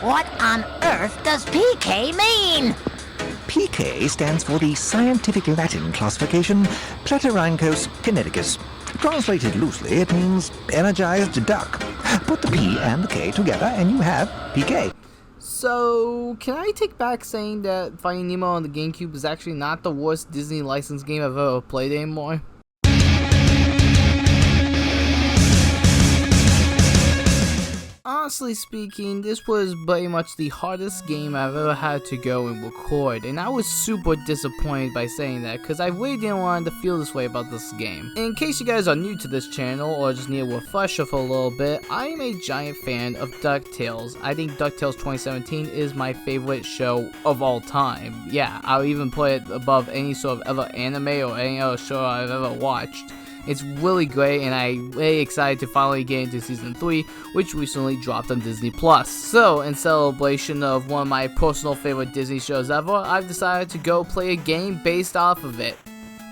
What on earth does PK mean? PK stands for the scientific Latin classification Platyrhynchos kineticus. Translated loosely, it means energized duck. Put the P and the K together and you have PK. So, can I take back saying that Finding Nemo on the GameCube is actually not the worst Disney licensed game I've ever played anymore? Honestly speaking, this was pretty much the hardest game I've ever had to go and record, and I was super disappointed by saying that because I really didn't want to feel this way about this game. In case you guys are new to this channel or just need a refresher for a little bit, I am a giant fan of DuckTales. I think DuckTales 2017 is my favorite show of all time. Yeah, I'll even put it above any sort of other anime or any other show I've ever watched. It's really great, and I'm really excited to finally get into Season 3, which recently dropped on Disney+. So, in celebration of one of my personal favorite Disney shows ever, I've decided to go play a game based off of it.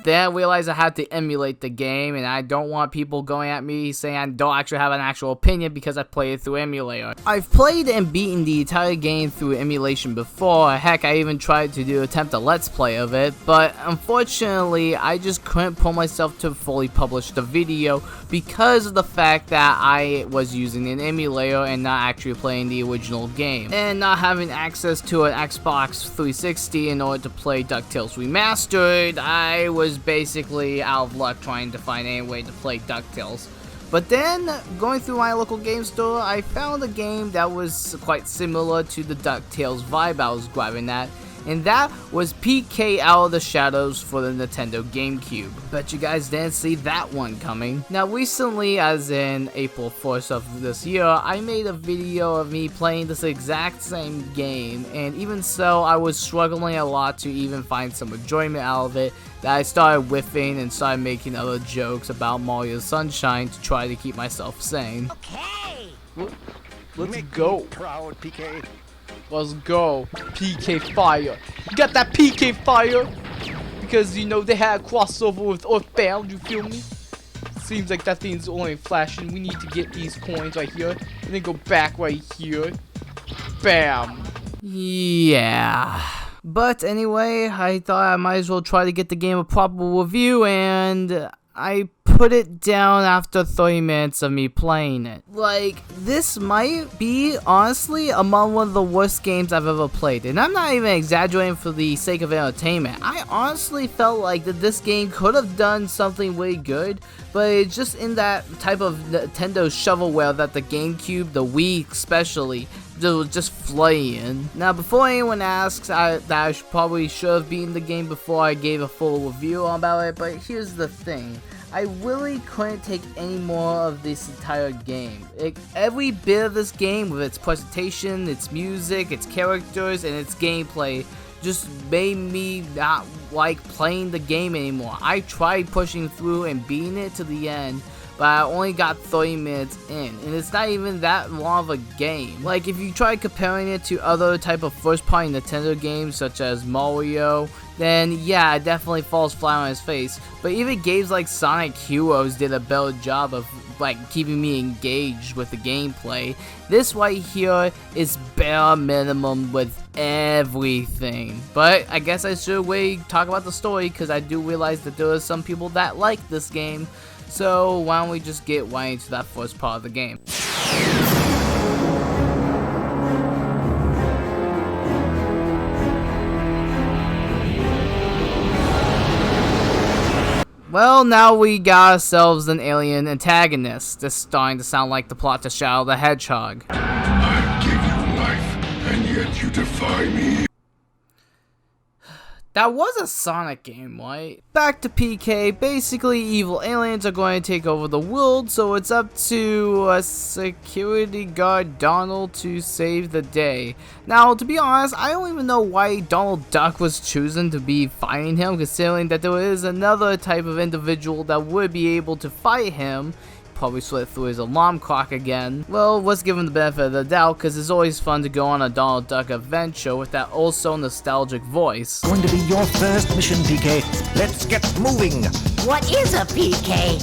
Then I realized I had to emulate the game, and I don't want people going at me saying I don't actually have an actual opinion because I played it through emulator. I've played and beaten the entire game through emulation before. Heck, I even tried to attempt a let's play of it, but unfortunately I just couldn't pull myself to fully publish the video because of the fact that I was using an emulator and not actually playing the original game, and not having access to an Xbox 360 in order to play DuckTales Remastered. I was basically out of luck trying to find any way to play DuckTales. But then, going through my local game store, I found a game that was quite similar to the DuckTales vibe I was grabbing at, and that was PK Out of the Shadows for the Nintendo GameCube. Bet you guys didn't see that one coming. Now recently, as in April 1st of this year, I made a video of me playing this exact same game, and even so, I was struggling a lot to even find some enjoyment out of it, that I started whiffing and started making other jokes about Mario Sunshine to try to keep myself sane. Okay. Let's go. Proud, PK. Let's go. PK Fire. You got that PK Fire? Because, you know, they had a crossover with Earthbound, you feel me? Seems like that thing's only flashing. We need to get these coins right here. And then go back right here. Bam. Yeah. But anyway, I thought I might as well try to get the game a proper review, and I put it down after 30 minutes of me playing it. Like, this might be, honestly, among one of the worst games I've ever played. And I'm not even exaggerating for the sake of entertainment. I honestly felt like that this game could have done something really good, but it's just in that type of Nintendo shovelware that the GameCube, the Wii especially, just flying. Now, before anyone asks that I probably should have beaten the game before I gave a full review about it, but here's the thing. I really couldn't take any more of this entire game. Every bit of this game, with its presentation, its music, its characters, and its gameplay, just made me not like playing the game anymore. I tried pushing through and beating it to the end, but I only got 30 minutes in, and it's not even that long of a game. Like, if you try comparing it to other type of first-party Nintendo games such as Mario, then yeah, it definitely falls flat on its face. But even games like Sonic Heroes did a better job of like keeping me engaged with the gameplay. This right here is bare minimum with everything. But I guess I should wait talk about the story, because I do realize that there are some people that like this game. So why don't we just get right into that first part of the game. Well, now we got ourselves an alien antagonist. This is starting to sound like the plot to Shadow the Hedgehog. I give you life, and yet you defy me. That was a Sonic game, right? Back to PK. Basically, evil aliens are going to take over the world, so it's up to a security guard Donald to save the day. Now, to be honest, I don't even know why Donald Duck was chosen to be fighting him, considering that there is another type of individual that would be able to fight him. Probably slid through his alarm clock again. Well, let's give him the benefit of the doubt, because it's always fun to go on a Donald Duck adventure with that also nostalgic voice. Going to be your first mission, PK. Let's get moving. What is a PK?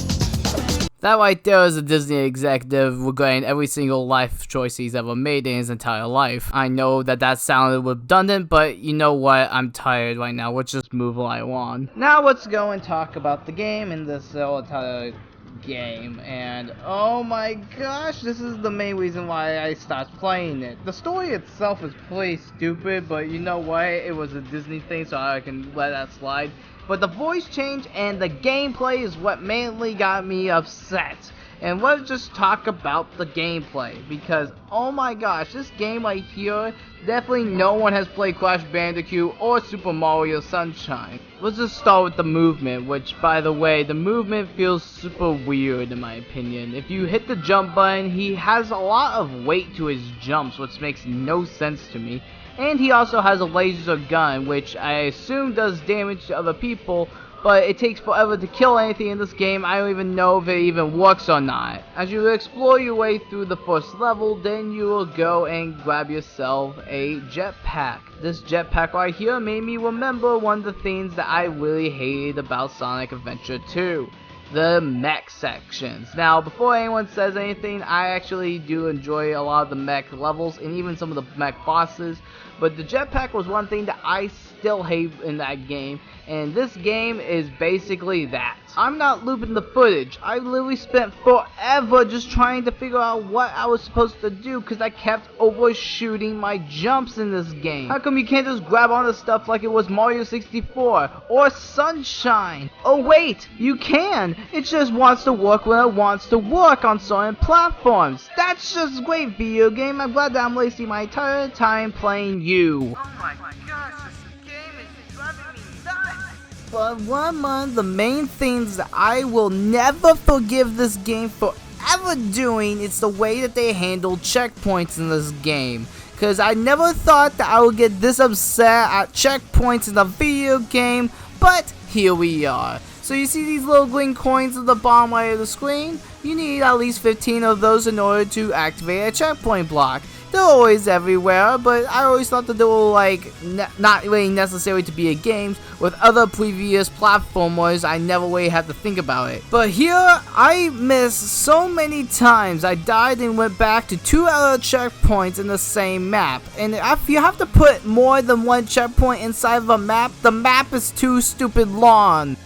That right there is a Disney executive regarding every single life choice he's ever made in his entire life. I know that sounded redundant, but you know what? I'm tired right now. Let's just move right on. Now let's go and talk about the game in this entire game. And oh my gosh, this is the main reason why I stopped playing it. The story itself is pretty stupid, but you know what? It was a Disney thing, so I can let that slide. But the voice change and the gameplay is what mainly got me upset. And let's just talk about the gameplay, because oh my gosh, this game right here, definitely no one has played Crash Bandicoot or Super Mario Sunshine. Let's just start with the movement, which by the way, the movement feels super weird in my opinion. If you hit the jump button, he has a lot of weight to his jumps, which makes no sense to me. And he also has a laser gun, which I assume does damage to other people, but it takes forever to kill anything in this game. I don't even know if it even works or not. As you explore your way through the first level, then you will go and grab yourself a jetpack. This jetpack right here made me remember one of the things that I really hated about Sonic Adventure 2. The mech sections. Now, before anyone says anything, I actually do enjoy a lot of the mech levels and even some of the mech bosses, but the jetpack was one thing that I still hate in that game, and this game is basically that. I'm not looping the footage. I literally spent forever just trying to figure out what I was supposed to do because I kept overshooting my jumps in this game. How come you can't just grab onto stuff like it was Mario 64 or Sunshine? Oh wait, you can. It just wants to work when it wants to work on certain platforms. That's just a great video game. I'm glad that I'm wasting my entire time playing you. Oh my gosh, this game is driving me nuts. But one of the main things that I will never forgive this game for ever doing is the way that they handle checkpoints in this game. Because I never thought that I would get this upset at checkpoints in a video game, but here we are. So you see these little green coins at the bottom right of the screen? You need at least 15 of those in order to activate a checkpoint block. They're always everywhere, but I always thought that they were like not really necessary to be in games. With other previous platformers, I never really had to think about it. But here, I missed so many times. I died and went back to 2 other checkpoints in the same map. And if you have to put more than one checkpoint inside of a map, the map is too stupid long.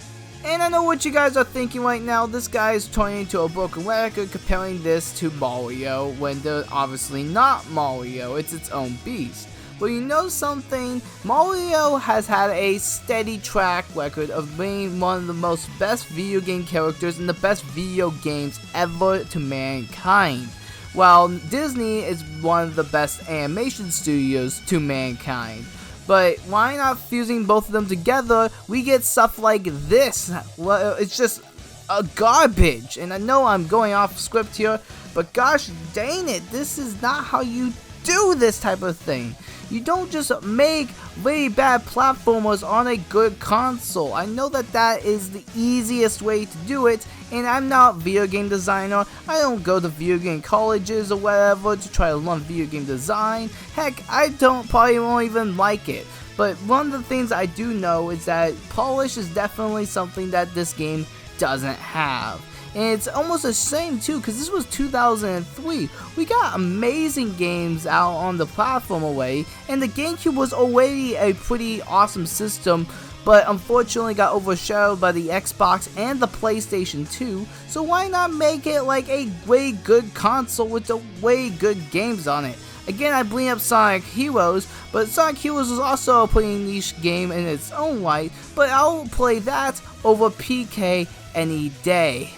And I know what you guys are thinking right now. This guy is turning into a broken record comparing this to Mario when they're obviously not Mario. It's its own beast. But you know something? Mario has had a steady track record of being one of the most best video game characters in the best video games ever to mankind. While Disney is one of the best animation studios to mankind. But why not fusing both of them together? We get stuff like this. Well, it's just a garbage. And I know I'm going off script here, but gosh dang it, this is not how you do this type of thing. You don't just make really bad platformers on a good console. I know that is the easiest way to do it, and I'm not a video game designer. I don't go to video game colleges or whatever to try to learn video game design. Heck, I probably won't even like it. But one of the things I do know is that polish is definitely something that this game doesn't have. And it's almost a shame too, because this was 2003. We got amazing games out on the platform away, and the GameCube was already a pretty awesome system, but unfortunately got overshadowed by the Xbox and the PlayStation 2. So why not make it like a way good console with the way good games on it? Again, I bring up Sonic Heroes, but Sonic Heroes is also a pretty niche game in its own right, but I'll play that over PK any day.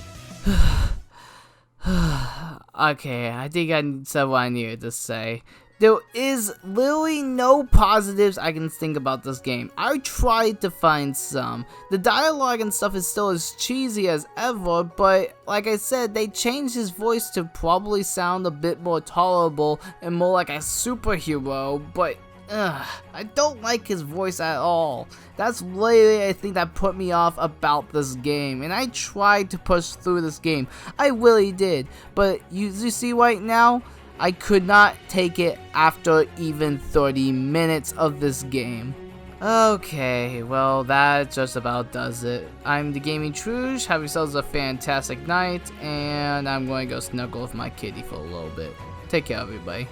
Okay, I think I said what I needed to say. There is literally no positives I can think about this game. I tried to find some. The dialogue and stuff is still as cheesy as ever, but like I said, they changed his voice to probably sound a bit more tolerable and more like a superhero, but I don't like his voice at all. That's literally I think that put me off about this game, and I tried to push through this game. I really did, but you see right now, I could not take it after even 30 minutes of this game. Okay, well that just about does it. I'm the Gaming Trouge. Have yourselves a fantastic night, and I'm going to go snuggle with my kitty for a little bit. Take care, everybody.